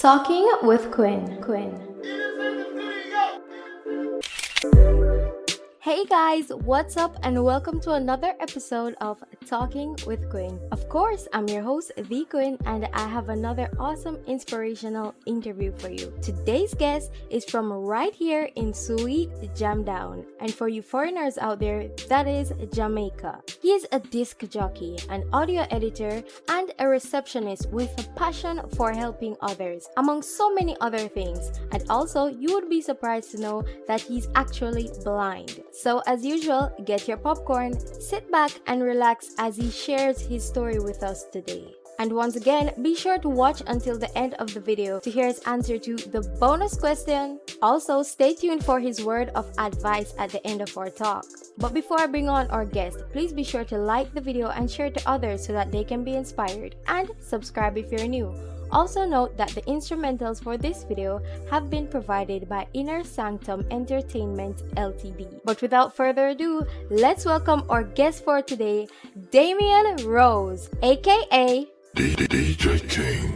Talking with Quinn. Hey guys, what's up and welcome to another episode of Talking with Quinn. Of course, I'm your host, The Quinn, and I have another awesome inspirational interview for you. Today's guest is from right here in Sweet Jamdown, and for you foreigners out there, that is Jamaica. He is a disc jockey, an audio editor, and a receptionist with a passion for helping others, among so many other things. And also, you would be surprised to know that he's actually blind. So as usual, get your popcorn, sit back and relax as he shares his story with us today. And once again, be sure to watch until the end of the video to hear his answer to the bonus question. Also, stay tuned for his word of advice at the end of our talk. But before I bring on our guest, please be sure to like the video and share it to others so that they can be inspired. And subscribe if you're new. Also note that the instrumentals for this video have been provided by InnerSanctum Entertainment Ltd. But without further ado, let's welcome our guest for today, Damion Rose, aka DJ King,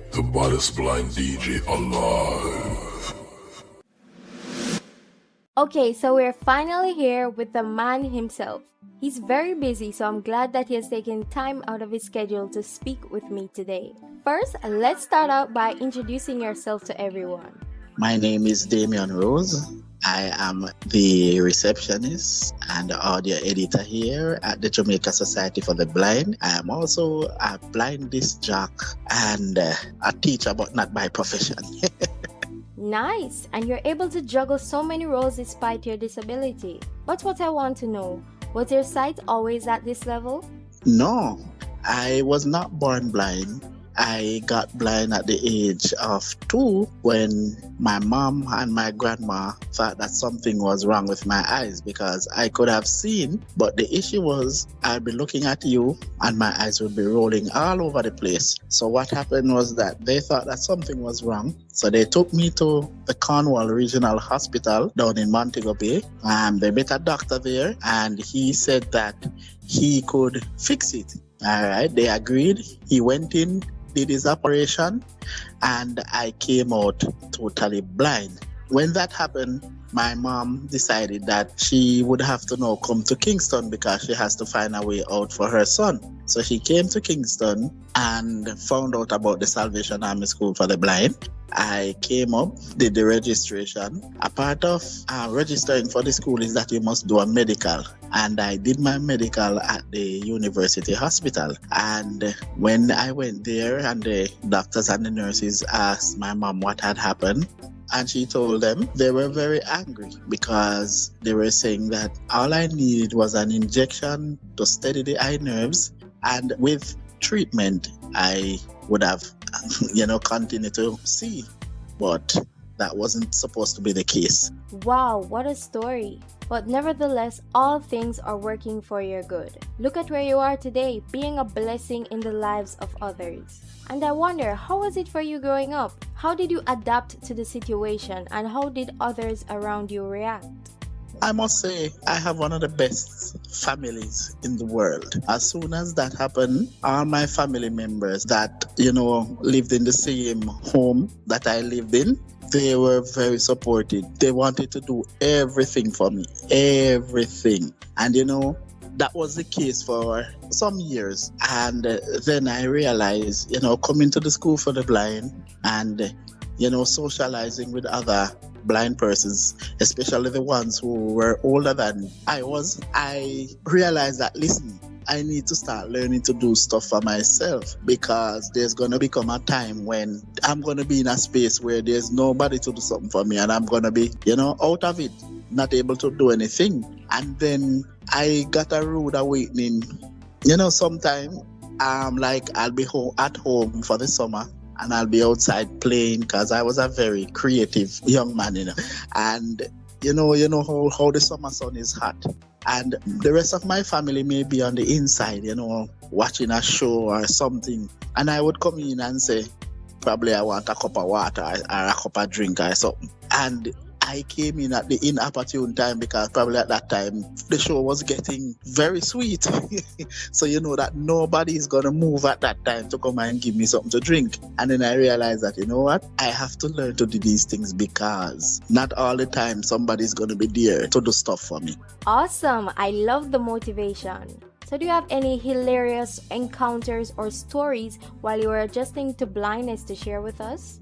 the baddest blind DJ alive. Okay, so we're finally here with the man himself. He's very busy, so I'm glad that he has taken time out of his schedule to speak with me today. First, let's start out by introducing yourself to everyone. My name is Damion Rose. I am the receptionist and the audio editor here at the Jamaica Society for the Blind. I am also a blind disc jockey and a teacher, but not by profession. Nice! And you're able to juggle so many roles despite your disability. But what I want to know, was your sight always at this level? No, I was not born blind. I got blind at the age of 2 when my mom and my grandma thought that something was wrong with my eyes because I could have seen, but the issue was I'd be looking at you and my eyes would be rolling all over the place. So what happened was that they thought that something was wrong. So they took me to the Cornwall Regional Hospital down in Montego Bay. They met a doctor there and he said that he could fix it. All right, they agreed. He went in, did his operation, and I came out totally blind. When that happened, my mom decided that she would have to now come to Kingston because she has to find a way out for her son. So she came to Kingston and found out about the Salvation Army School for the Blind. I came up, did the registration. A part of registering for the school is that you must do a medical. And I did my medical at the university hospital. And when I went there and the doctors and the nurses asked my mom what had happened, and she told them, they were very angry because they were saying that all I needed was an injection to steady the eye nerves. And with treatment, I would have, continued to see. But that wasn't supposed to be the case. Wow, what a story. But nevertheless, all things are working for your good. Look at where you are today, being a blessing in the lives of others. And I wonder, how was it for you growing up? How did you adapt to the situation and how did others around you react? I must say, I have one of the best families in the world. As soon as that happened, all my family members that, lived in the same home that I lived in, they were very supportive. They wanted to do everything for me, everything. And that was the case for some years. And then I realized, coming to the school for the blind and, socializing with other blind persons, especially the ones who were older than I was, I realized that, listen, I need to start learning to do stuff for myself because there's going to become a time when I'm going to be in a space where there's nobody to do something for me and I'm going to be, out of it, not able to do anything. And then I got a rude awakening. Sometime I'll be at home for the summer and I'll be outside playing because I was a very creative young man, And you know how the summer sun is hot. And the rest of my family may be on the inside, watching a show or something. And I would come in and say, probably I want a cup of water or a cup of drink or something. And I came in at the inopportune time because probably at that time the show was getting very sweet. So you know that nobody is gonna move at that time to come and give me something to drink. And then I realized that, you know what, I have to learn to do these things because not all the time somebody's gonna be there to do stuff for me. Awesome. I love the motivation. So do you have any hilarious encounters or stories while you were adjusting to blindness to share with us?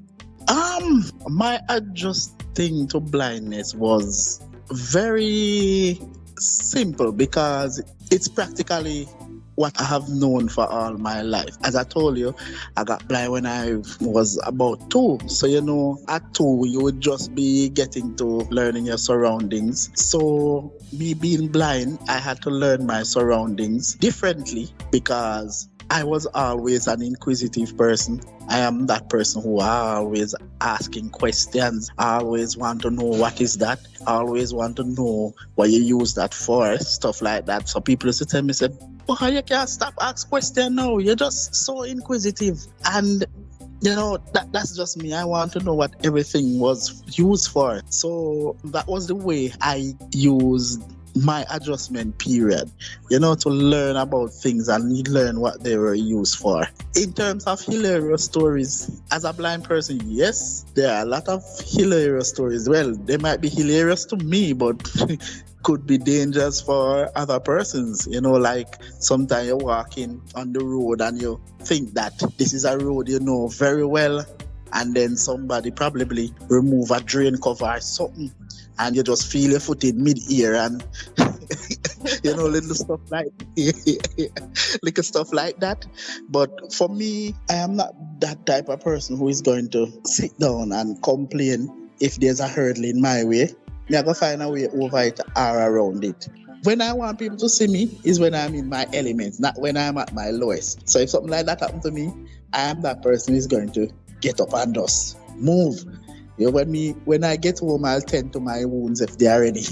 My adjusting to blindness was very simple because it's practically what I have known for all my life. As I told you, I got blind when I was about 2. So, you know, at 2, you would just be getting to learning your surroundings. So, me being blind, I had to learn my surroundings differently because I was always an inquisitive person. I am that person who always asking questions. I always want to know what is that. I always want to know what you use that for, stuff like that. So people used to tell me, "Boy, you can't stop asking questions now. You're just so inquisitive." And you know, that's just me. I want to know what everything was used for. So that was the way I used my adjustment period, you know, to learn about things and learn what they were used for. In terms of hilarious stories, as a blind person, yes, there are a lot of hilarious stories. Well, they might be hilarious to me, but could be dangerous for other persons. You know, like sometimes you're walking on the road and you think that this is a road you know very well, and then somebody probably remove a drain cover or something, and you just feel your foot in mid-ear and you know, little stuff like that. But for me, I am not that type of person who is going to sit down and complain if there's a hurdle in my way. Me, I go find a way over it or around it. When I want people to see me is when I'm in my element, not when I'm at my lowest. So if something like that happens to me, I am that person who is going to get up and just move. You know, when I get home, I'll tend to my wounds if they are ready.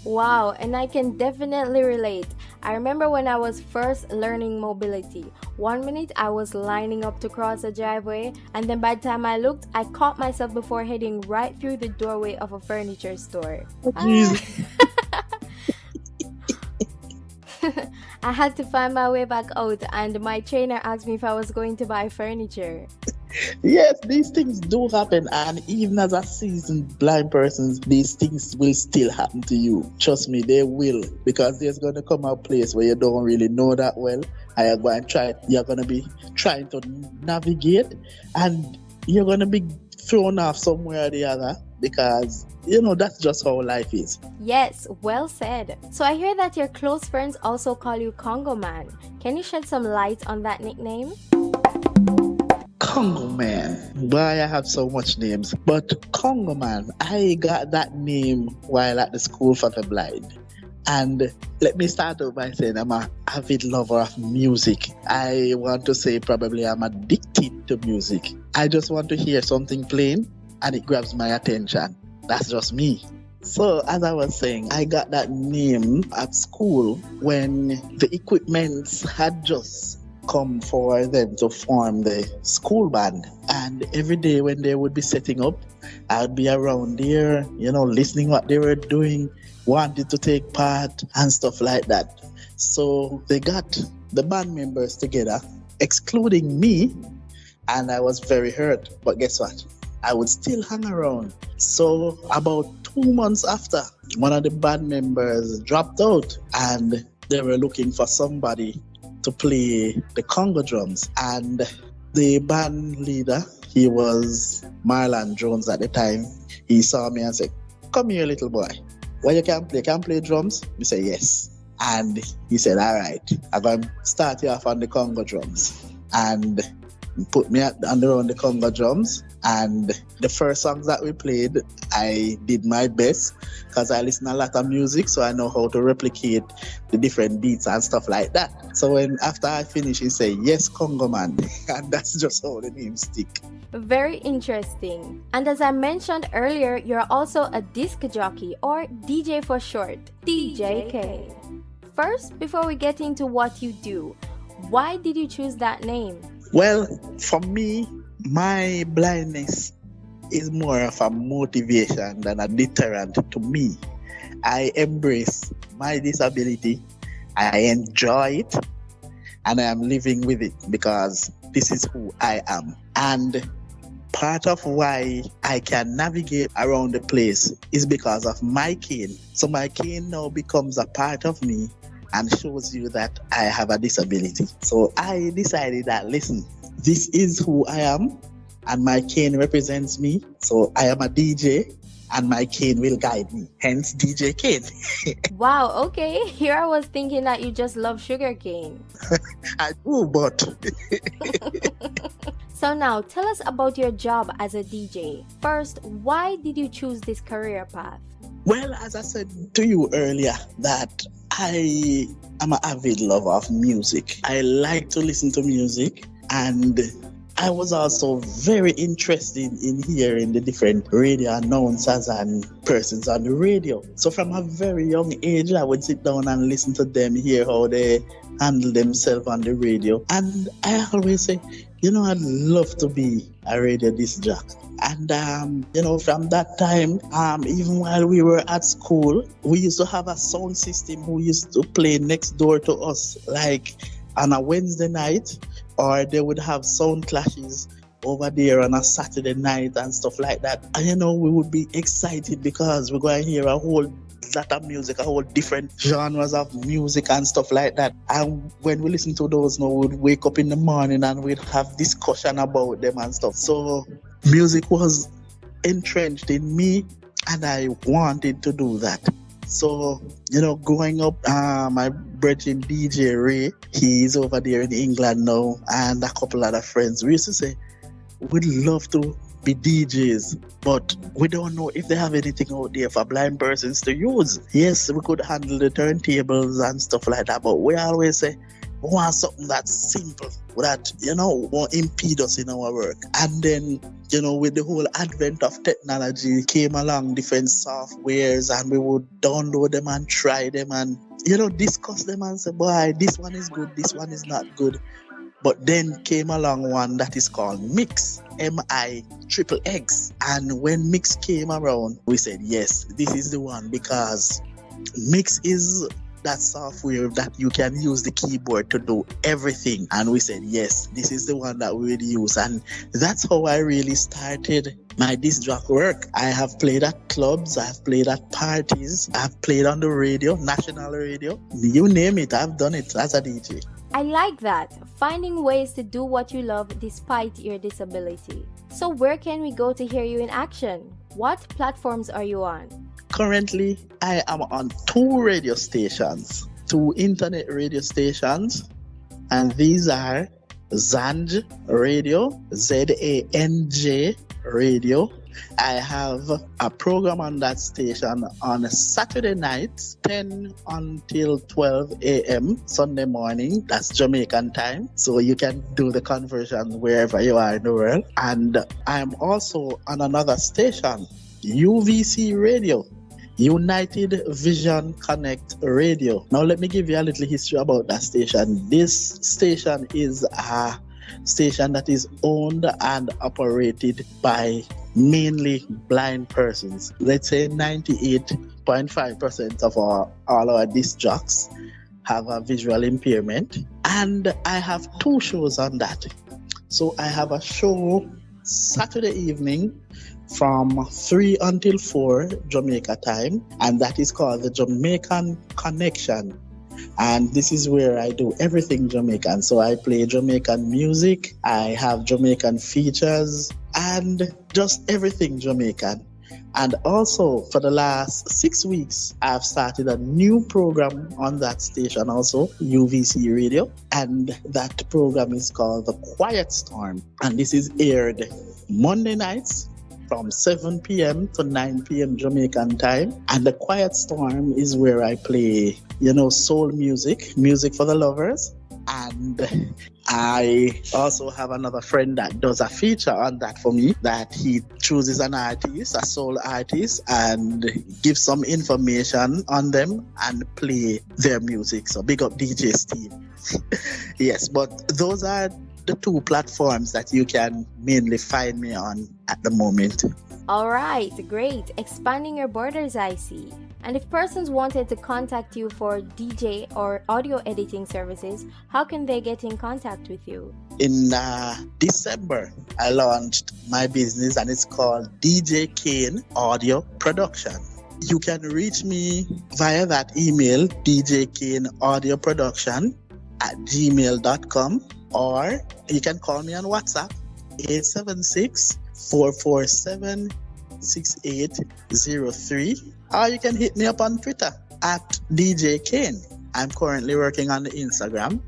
Wow, and I can definitely relate. I remember when I was first learning mobility. 1 minute I was lining up to cross a driveway, and then by the time I looked, I caught myself before heading right through the doorway of a furniture store. I had to find my way back out, and my trainer asked me if I was going to buy furniture. Yes, these things do happen, and even as a seasoned blind person, these things will still happen to you. Trust me, they will, because there's going to come a place where you don't really know that well, and you're going to be trying to navigate, and you're going to be thrown off somewhere or the other, because you know that's just how life is. Yes, well said. So I hear that your close friends also call you Congo Man. Can you shed some light on that nickname? Congo Man. Boy, I have so much names. But Congo Man, I got that name while at the school for the blind. And let me start off by saying I'm an avid lover of music. I want to say probably I'm addicted to music. I just want to hear something playing and it grabs my attention. That's just me. So as I was saying, I got that name at school when the equipment had just come for them to form the school band. And every day when they would be setting up, I would be around there, you know, listening what they were doing, wanted to take part and stuff like that. So they got the band members together, excluding me, and I was very hurt. But guess what? I would still hang around. So about 2 months after, one of the band members dropped out and they were looking for somebody to play the Congo drums. And the band leader, he was Marlon Jones at the time, he saw me and said, "Come here, little boy. Well, you can play drums?" I said, "Yes." And he said, "All right, I'm going to start you off on the Congo drums." And put me on the Congo drums. And the first songs that we played, I did my best because I listen a lot of music, so I know how to replicate the different beats and stuff like that. So when after I finish, he say, "Yes, Congo Man," and that's just how the name stick. Very interesting. And as I mentioned earlier, you're also a disc jockey, or DJ for short, DJK. First, before we get into what you do, why did you choose that name? Well, for me, my blindness is more of a motivation than a deterrent to me. I embrace my disability, I enjoy it, and I am living with it because this is who I am. And part of why I can navigate around the place is because of my cane. So my cane now becomes a part of me and shows you that I have a disability. So I decided that, listen, this is who I am and my cane represents me. So I am a DJ and my cane will guide me. Hence DJ Cane. Wow, okay. Here I was thinking that you just love sugarcane. I do, but... So now, tell us about your job as a DJ. First, why did you choose this career path? Well, as I said to you earlier, that I am an avid lover of music. I like to listen to music, and I was also very interested in hearing the different radio announcers and persons on the radio. So from a very young age, I would sit down and listen to them, hear how they handle themselves on the radio. And I always say, I'd love to be a radio disc jockey. And, from that time, even while we were at school, we used to have a sound system who used to play next door to us, like on a Wednesday night, or they would have sound clashes over there on a Saturday night and stuff like that. And, we would be excited because we're going to hear a whole lot of music, a whole different genres of music and stuff like that. And when we listen to those, we'd wake up in the morning and we'd have discussion about them and stuff. So music was entrenched in me and I wanted to do that. So, growing up, my brother DJ Ray, he's over there in England now, and a couple other friends, we used to say, we'd love to be DJs, but we don't know if they have anything out there for blind persons to use. Yes, we could handle the turntables and stuff like that, but we always say, we want something that's simple, that, won't impede us in our work. And then, with the whole advent of technology came along different softwares, and we would download them and try them and, discuss them and say, boy, this one is good, this one is not good. But then came along one that is called Mix, MIXX. And when Mix came around, we said, yes, this is the one, because Mix is that software that you can use the keyboard to do everything. And we said, yes, this is the one that we would use. And that's how I really started my disc jockey work. I have played at clubs, I've played at parties, I've played on the radio, national radio. You name it, I've done it as a DJ. I like that, finding ways to do what you love despite your disability. So where can we go to hear you in action? What platforms are you on? Currently, I am on 2 radio stations, 2 internet radio stations, and these are Zanj Radio, ZANJ Radio. I have a program on that station on Saturday nights, 10 until 12 a.m. Sunday morning. That's Jamaican time. So you can do the conversion wherever you are in the world. And I'm also on another station, UVC Radio, United Vision Connect Radio. Now let me give you a little history about that station. This station is a station that is owned and operated by mainly blind persons. Let's say 98.5% of all our disc jocks have a visual impairment. And I have 2 shows on that. So I have a show Saturday evening from 3 until 4 Jamaica time, and that is called the Jamaican Connection. And this is where I do everything Jamaican. So I play Jamaican music, I have Jamaican features, and just everything Jamaican. And also for the last 6 weeks, I've started a new program on that station also, UVC Radio. And that program is called The Quiet Storm. And this is aired Monday nights from 7 p.m. to 9 p.m. Jamaican time. And The Quiet Storm is where I play, soul music for the lovers. And I also have another friend that does a feature on that for me, that he chooses an artist, a soul artist, and gives some information on them and play their music. So big up DJ Steve. Yes, but those are the two platforms that you can mainly find me on at the moment. All right, great. Expanding your borders, I see. And if persons wanted to contact you for DJ or audio editing services, how can they get in contact with you? In December, I launched my business and it's called DJ Kane Audio Production. You can reach me via that email, djkaneaudioproduction@gmail.com, or you can call me on WhatsApp, 876-447-6803, or you can hit me up on Twitter at DJ Kane. I'm currently working on the Instagram,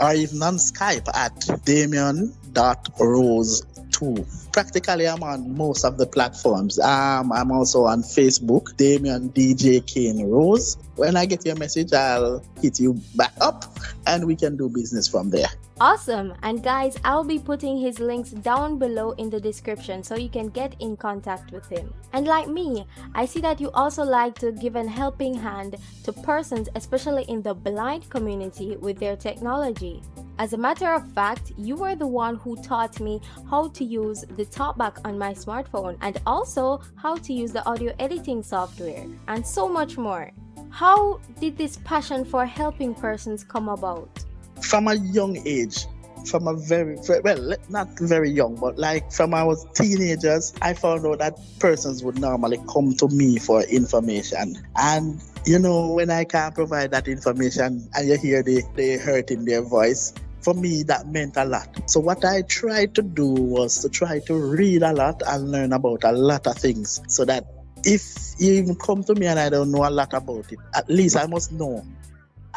or even on Skype at Damion.Rose2. Practically, I'm on most of the platforms. I'm also on Facebook, Damion DJ Kane Rose. When I get your message, I'll hit you back up and we can do business from there. Awesome. And guys, I'll be putting his links down below in the description so you can get in contact with him. And like me, I see that you also like to give a helping hand to persons, especially in the blind community, with their technology. As a matter of fact, you were the one who taught me how to use the talkback on my smartphone and also how to use the audio editing software and so much more. How did this passion for helping persons come about? From a young age, from a very, well, not very young, but like from I was teenagers, I found out that persons would normally come to me for information. And you know, when I can't provide that information and you hear the hurt in their voice, for me, that meant a lot. So what I tried to do was to try to read a lot and learn about a lot of things, so that if you even come to me and I don't know a lot about it, at least I must know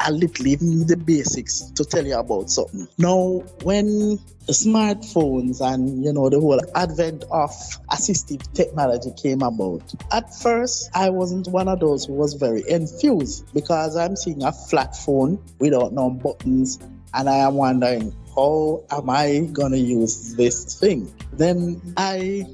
a little, even the basics, to tell you about something. Now, when the smartphones and, you know, the whole advent of assistive technology came about, at first, I wasn't one of those who was very enthused, because I'm seeing a flat phone without no buttons, and I am wondering, how am I going to use this thing? Then I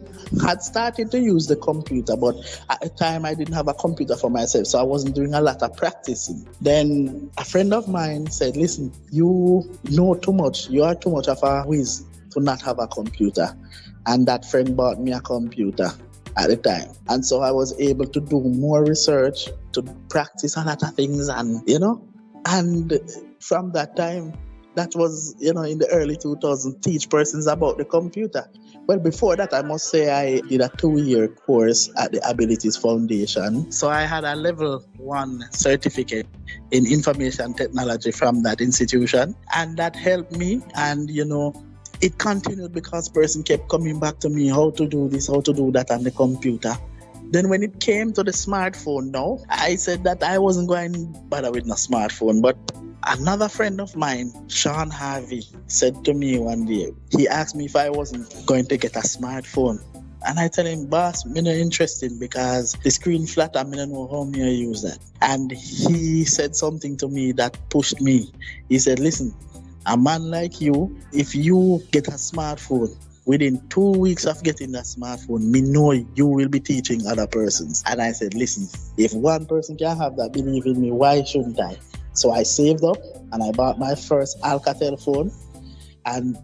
had started to use the computer, but at the time I didn't have a computer for myself, so I wasn't doing a lot of practicing. Then a friend of mine said, listen, you know too much. You are too much of a whiz to not have a computer. And that friend bought me a computer at the time. And so I was able to do more research, to practice a lot of things, and, you know, and from that time, that was, you know, in the early 2000s, teach persons about the computer. Well, before that, I must say I did a 2-year course at the Abilities Foundation. So I had a level 1 certificate in information technology from that institution. And that helped me. And, you know, it continued because person kept coming back to me, how to do this, how to do that on the computer. Then when it came to the smartphone now, I said that I wasn't going to bother with no smartphone, but another friend of mine, Sean Harvey, said to me one day, he asked me if I wasn't going to get a smartphone. And I tell him, boss, I'm not interested because the screen flat and I don't know how me use that. And he said something to me that pushed me. He said, listen, a man like you, if you get a smartphone, within 2 weeks of getting that smartphone, me know you will be teaching other persons. And I said, listen, if one person can have that, believe in me, why shouldn't I? So I saved up and I bought my first Alcatel phone. And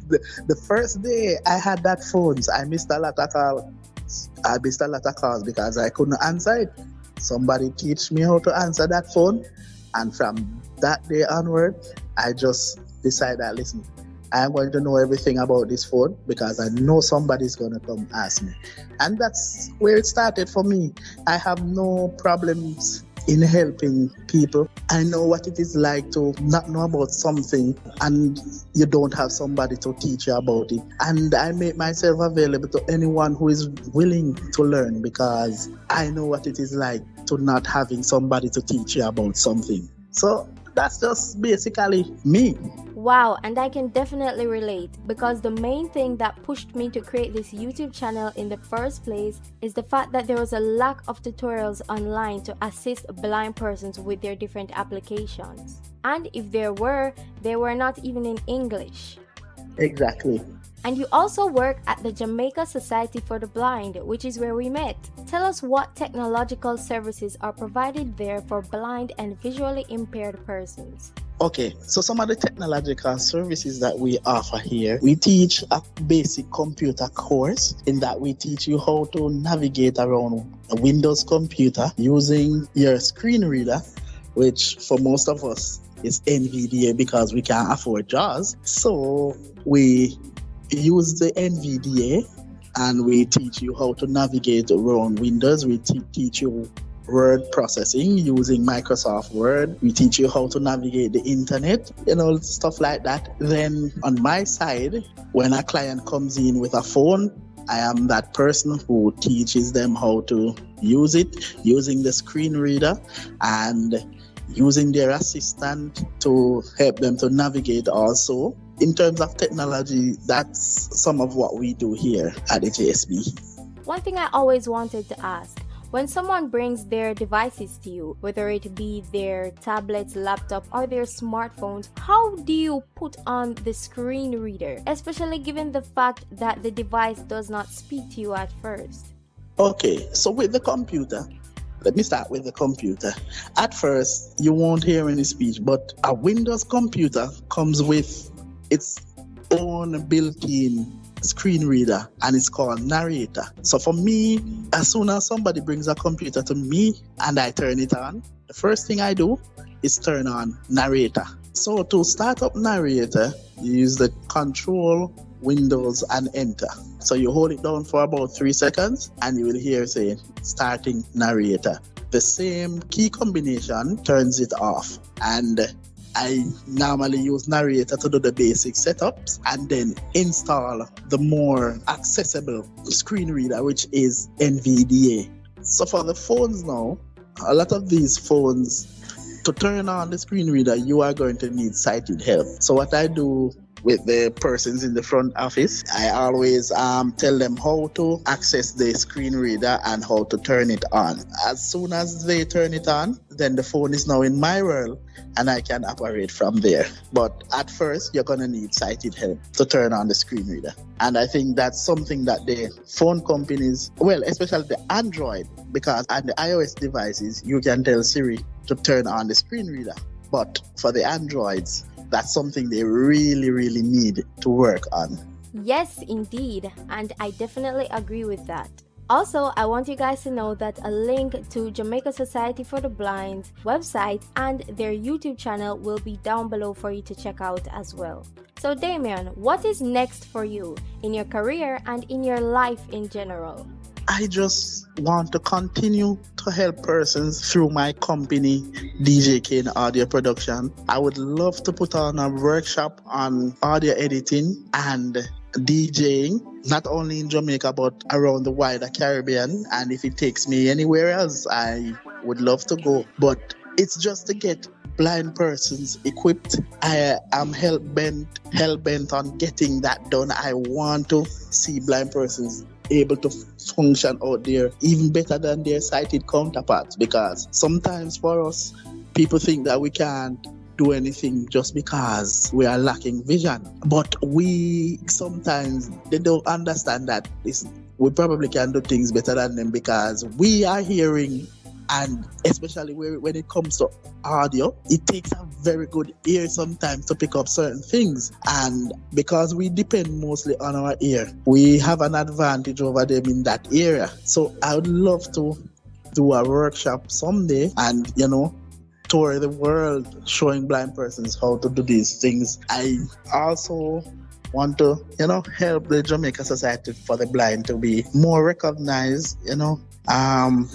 the first day I had that phone, I missed a lot of calls. I missed a lot of calls because I couldn't answer it. Somebody teach me how to answer that phone. And from that day onward, I just decided, listen, I'm going to know everything about this phone because I know somebody's going to come ask me. And that's where it started for me. I have no problems in helping people. I know what it is like to not know about something and you don't have somebody to teach you about it. And I make myself available to anyone who is willing to learn because I know what it is like to not having somebody to teach you about something. So that's just basically me. Wow, and I can definitely relate because the main thing that pushed me to create this YouTube channel in the first place is the fact that there was a lack of tutorials online to assist blind persons with their different applications. And if there were, they were not even in English. Exactly. And you also work at the Jamaica Society for the Blind, which is where we met. Tell us what technological services are provided there for blind and visually impaired persons. Okay, so some of the technological services that we offer here, we teach a basic computer course in that we teach you how to navigate around a Windows computer using your screen reader, which for most of us is NVDA because we can't afford JAWS. So we use the NVDA and we teach you how to navigate around Windows. We teach you word processing using Microsoft Word. We teach you how to navigate the internet, stuff like that. Then on my side, when a client comes in with a phone, I am that person who teaches them how to use it using the screen reader and using their assistant to help them to navigate also. In terms of technology, that's some of what we do here at the JSB. One thing I always wanted to ask, when someone brings their devices to you, whether it be their tablets, laptop, or their smartphones, how do you put on the screen reader, especially given the fact that the device does not speak to you at first? Okay, so with the computer, let me start with the computer. At first, you won't hear any speech, but a Windows computer comes with its own built-in screen reader, and it's called Narrator. So for me, as soon as somebody brings a computer to me and I turn it on, the first thing I do is turn on Narrator. So to start up Narrator, you use the Control, Windows, and Enter. So you hold it down for about 3 seconds and you will hear saying starting Narrator. The same key combination turns it off, and I normally use Narrator to do the basic setups and then install the more accessible screen reader, which is NVDA. So for the phones now, a lot of these phones, to turn on the screen reader, you are going to need sighted help. So what I do with the persons in the front office, I always tell them how to access the screen reader and how to turn it on. As soon as they turn it on, then the phone is now in my world and I can operate from there. But at first, you're going to need sighted help to turn on the screen reader. And I think that's something that the phone companies, well, especially the Android, because on the iOS devices, you can tell Siri to turn on the screen reader. But for the Androids, that's something they really, really need to work on. Yes, indeed, and I definitely agree with that. Also, I want you guys to know that a link to Jamaica Society for the Blind website and their YouTube channel will be down below for you to check out as well. So Damian, what is next for you in your career and in your life in general? I just want to continue to help persons through my company, DJ Kane Audio Production. I would love to put on a workshop on audio editing and DJing, not only in Jamaica, but around the wider Caribbean. And if it takes me anywhere else, I would love to go. But it's just to get blind persons equipped. I am hell bent on getting that done. I want to see blind persons able to function out there even better than their sighted counterparts, because sometimes for us, people think that we can't do anything just because we are lacking vision. But we sometimes, they don't understand that we probably can do things better than them because we are hearing. And especially when it comes to audio, it takes a very good ear sometimes to pick up certain things. And because we depend mostly on our ear, we have an advantage over them in that area. So I would love to do a workshop someday and, tour the world showing blind persons how to do these things. I also want to, help the Jamaica Society for the Blind to be more recognized,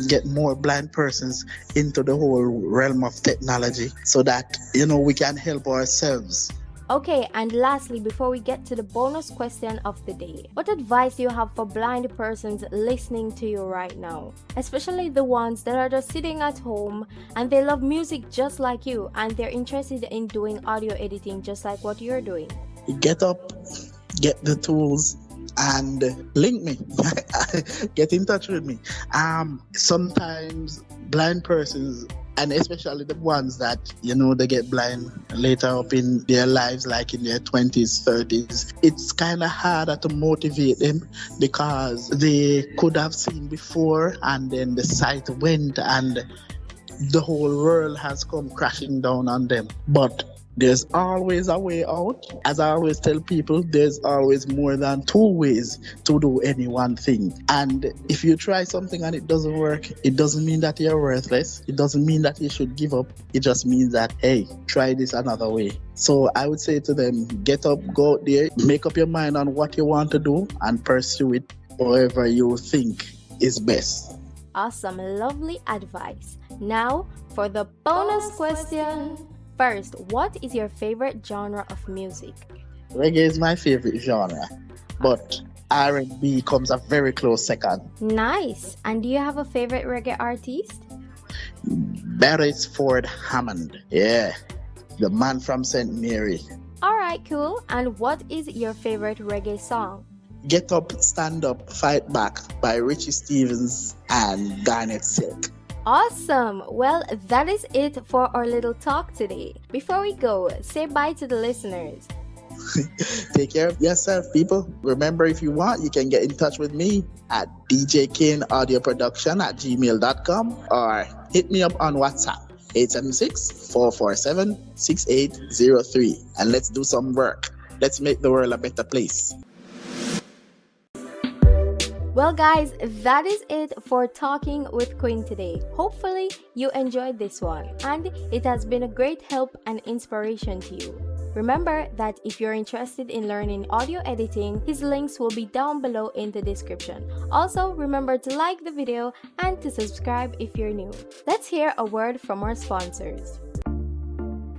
get more blind persons into the whole realm of technology so that, we can help ourselves. Okay, and lastly, before we get to the bonus question of the day, what advice do you have for blind persons listening to you right now? Especially the ones that are just sitting at home and they love music just like you and they're interested in doing audio editing just like what you're doing. Get up, get the tools, and link me. Get in touch with me. Sometimes blind persons, and especially the ones that, they get blind later up in their lives, like in their 20s, 30s, it's kind of harder to motivate them because they could have seen before and then the sight went and the whole world has come crashing down on them. But There's always a way out. As I always tell people, there's always more than two ways to do any one thing. And if you try something and it doesn't work, it doesn't mean that you're worthless. It doesn't mean that you should give up. It just means that, hey, try this another way. So I would say to them, get up, go out there, make up your mind on what you want to do and pursue it however you think is best. Awesome, lovely advice. Now for the bonus question. First, what is your favorite genre of music? Reggae is my favorite genre, but R&B comes a very close second. Nice. And do you have a favorite reggae artist? Beresford Hammond. Yeah, the man from St. Mary. Alright, cool. And what is your favorite reggae song? Get Up, Stand Up, Fight Back by Richie Stephens and Garnet Silk. Awesome! Well, that is it for our little talk today. Before we go, say bye to the listeners. Take care of yourself, people. Remember, if you want, you can get in touch with me at djkaneaudioproduction@gmail.com or hit me up on WhatsApp 876-447-6803 and let's do some work. Let's make the world a better place. Well guys, that is it for talking with Quinn today. Hopefully you enjoyed this one and it has been a great help and inspiration to you. Remember that if you're interested in learning audio editing, his links will be down below in the description. Also, remember to like the video and to subscribe if you're new. Let's hear a word from our sponsors.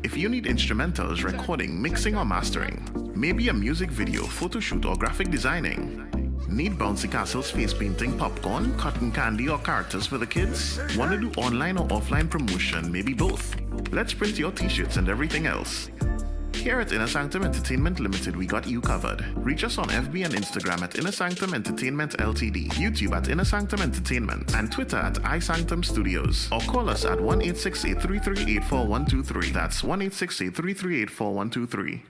If you need instrumentals, recording, mixing or mastering, maybe a music video, photo shoot or graphic designing, need bouncy castles, face painting, popcorn, cotton candy or characters for the kids? Want to do online or offline promotion, maybe both? Let's print your t-shirts and everything else. Here at InnerSanctum Entertainment Ltd, we got you covered. Reach us on FB and Instagram at InnerSanctum Entertainment Ltd, YouTube at InnerSanctum Entertainment, and Twitter at iSanctum Studios. Or call us at 1-868-338-4123. That's 1-868-338-4123.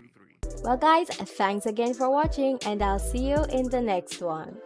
Well guys, thanks again for watching and I'll see you in the next one.